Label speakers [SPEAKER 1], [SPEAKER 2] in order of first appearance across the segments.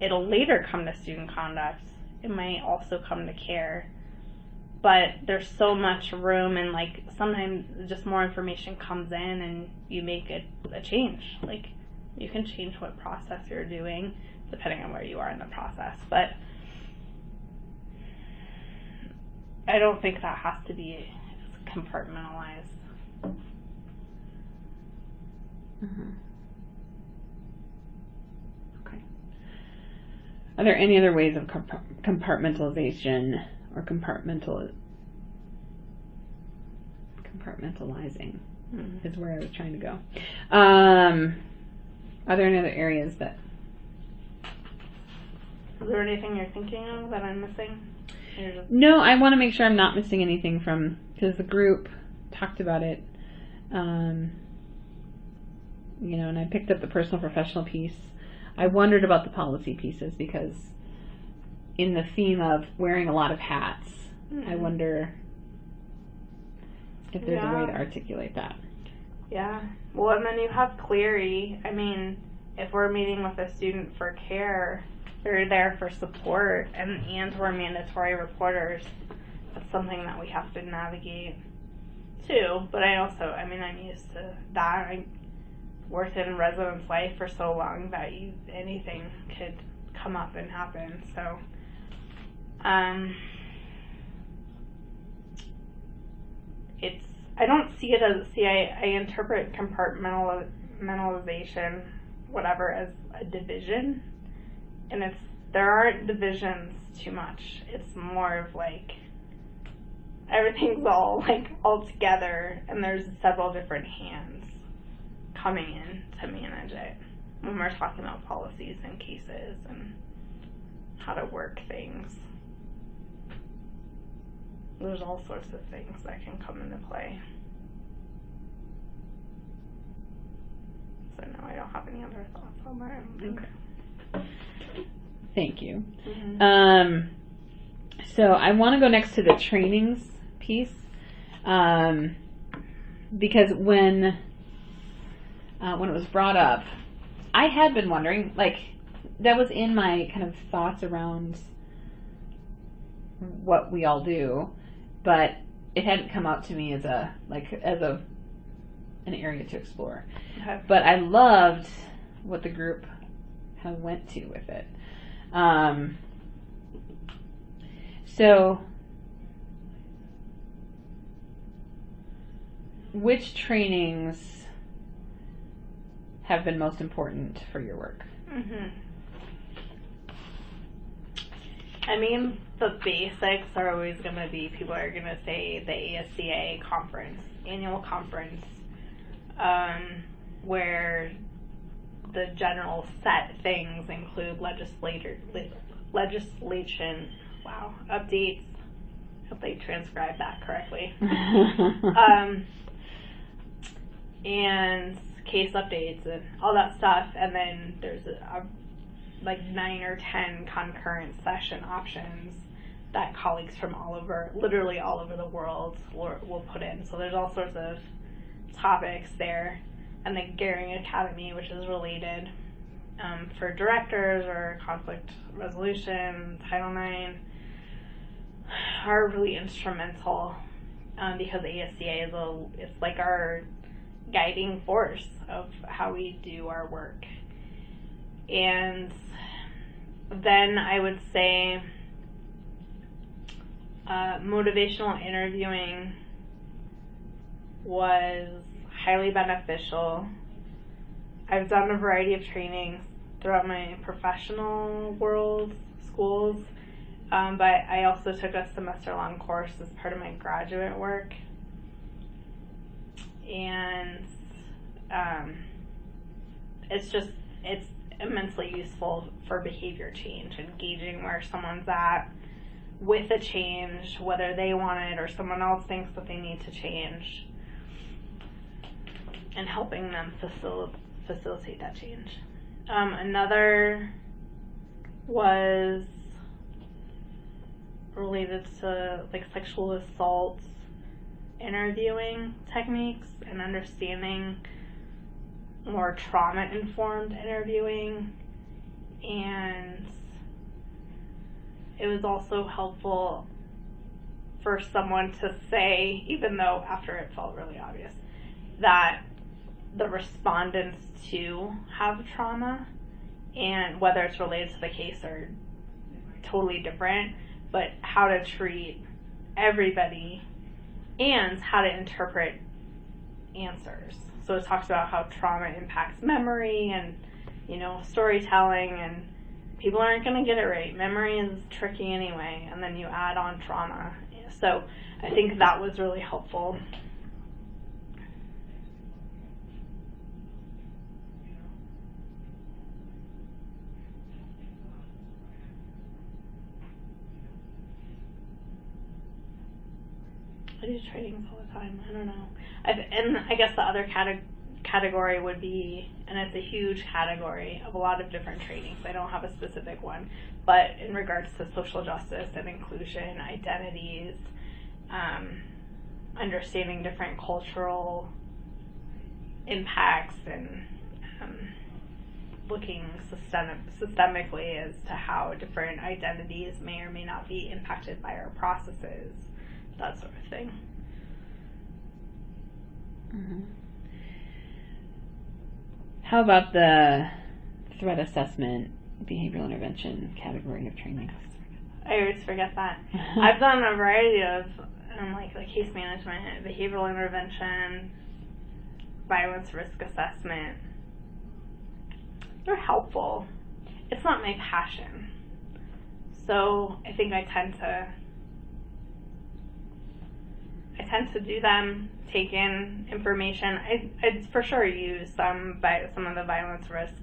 [SPEAKER 1] it'll later come to student conduct. It might also come to care. But there's so much room, and like sometimes just more information comes in and you make a change. Like you can change what process you're doing depending on where you are in the process. But I don't think that has to be compartmentalized.
[SPEAKER 2] Mm-hmm. Okay. Are there any other ways of compartmentalization or compartmentalizing is where I was trying to go. Are there any other areas that...
[SPEAKER 1] Is there anything you're thinking of that I'm missing?
[SPEAKER 2] No, I want to make sure I'm not missing anything from, because the group talked about it, and I picked up the personal professional piece. I wondered about the policy pieces because in the theme of wearing a lot of hats, I wonder if there's a way to articulate that.
[SPEAKER 1] Yeah. Well, and then you have Cleary. I mean, if we're meeting with a student for care, they're there for support, and we're mandatory reporters. That's something that we have to navigate too. But I'm used to that. I worked in residence life for so long that anything could come up and happen. So, I don't see it as, I interpret compartmentalization, whatever, as a division. And there aren't divisions too much. It's more of like, everything's all together, and there's several different hands coming in to manage it when we're talking about policies and cases and how to work things. There's all sorts of things that can come into play. So no, I don't have any other thoughts on that.
[SPEAKER 2] Okay. Thank you.
[SPEAKER 1] Mm-hmm.
[SPEAKER 2] So I want to go next to the trainings piece, because when it was brought up, I had been wondering, that was in my kind of thoughts around what we all do, but it hadn't come out to me as an area to explore.
[SPEAKER 1] Okay.
[SPEAKER 2] But I loved what the group kind of went to with it. So which trainings have been most important for your work?
[SPEAKER 1] I mean, the basics are always going to be, people are going to say the ASCA conference, annual conference, where the general set things include legislation, updates. Hope they transcribed that correctly. And case updates and all that stuff. And then there's 9 or 10 concurrent session options that colleagues from literally all over the world will put in. So there's all sorts of topics there. And the Gehring Academy, which is related, for directors or conflict resolution, Title IX, are really instrumental, because ASCA is like our guiding force of how we do our work. And then I would say motivational interviewing was highly beneficial. I've done a variety of trainings throughout my professional world, schools, but I also took a semester-long course as part of my graduate work. And it's immensely useful for behavior change and gauging where someone's at with a change, whether they want it or someone else thinks that they need to change, and helping them facilitate that change. Another was related to sexual assault interviewing techniques and understanding more trauma-informed interviewing, and it was also helpful for someone to say, even though after it felt really obvious, that the respondents too have trauma, and whether it's related to the case or totally different, but how to treat everybody and how to interpret answers. So it talks about how trauma impacts memory and, storytelling, and people aren't going to get it right. Memory is tricky anyway, and then you add on trauma. So I think that was really helpful. I do trainings all the time. I don't know. And I guess the other category would be, and it's a huge category of a lot of different trainings. I don't have a specific one, but in regards to social justice and inclusion, identities, understanding different cultural impacts, and looking systemically as to how different identities may or may not be impacted by our processes, that sort of thing.
[SPEAKER 2] Mm-hmm. How about the threat assessment, behavioral intervention category of training?
[SPEAKER 1] I always forget that. I've done a variety of like case management, behavioral intervention, violence risk assessment. They're helpful. It's not my passion. So I think I tend to do them, take in information. I'd for sure use some of the violence risk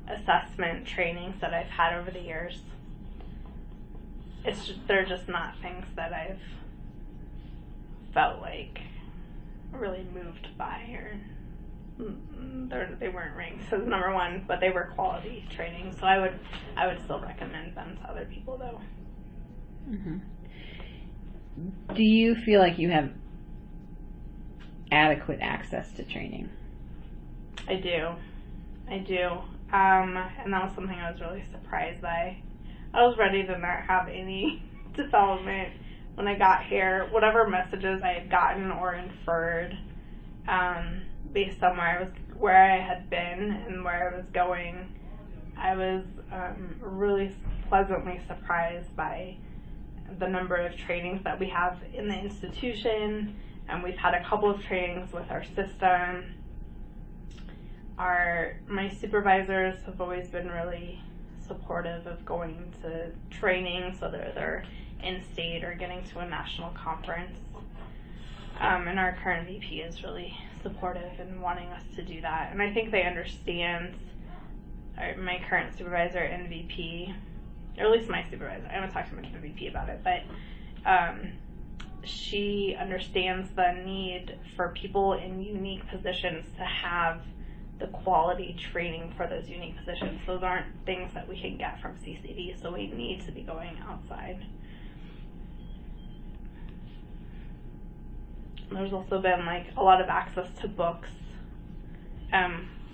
[SPEAKER 1] assessment trainings that I've had over the years. They're just not things that I've felt like really moved by, or they weren't ranked as number one, but they were quality training. So I would still recommend them to other people though.
[SPEAKER 2] Mm-hmm. Do you feel like you have adequate access to training?
[SPEAKER 1] I do. And that was something I was really surprised by. I was ready to not have any development when I got here. Whatever messages I had gotten or inferred, based on where I had been and where I was going, I was really pleasantly surprised by the number of trainings that we have in the institution, and we've had a couple of trainings with our system. My supervisors have always been really supportive of going to training, so they're in state or getting to a national conference. And our current VP is really supportive in wanting us to do that. And I think they understand, my current supervisor and VP, or at least my supervisor, I haven't talked to my VP about it, but she understands the need for people in unique positions to have the quality training for those unique positions. Those aren't things that we can get from CCD, so we need to be going outside. There's also been a lot of access to books,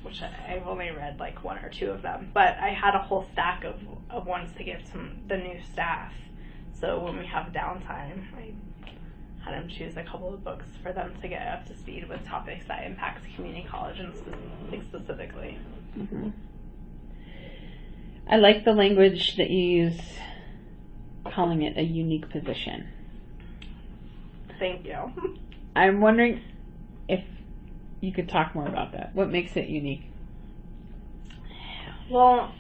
[SPEAKER 1] which I've only read one or two of them, but I had a whole stack of ones to give to the new staff. So when we have downtime, I had them choose a couple of books for them to get up to speed with topics that impact community college and specifically.
[SPEAKER 2] Mm-hmm. I like the language that you use, calling it a unique position.
[SPEAKER 1] Thank you.
[SPEAKER 2] I'm wondering if you could talk more about that. What makes it unique?
[SPEAKER 1] Well,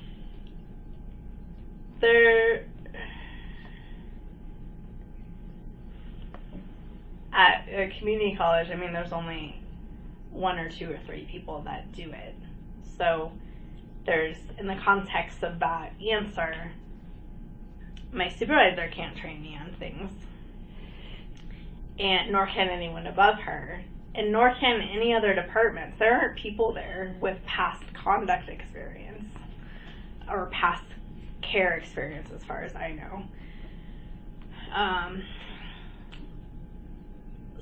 [SPEAKER 1] at a community college, there's only one or two or three people that do it. So in the context of that answer, my supervisor can't train me on things, and nor can anyone above her, and nor can any other departments. There aren't people there with past conduct experience or past care experience, as far as I know.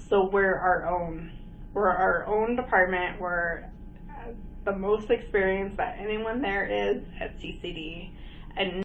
[SPEAKER 1] So we're our own department. We're the most experienced that anyone there is at CCD, and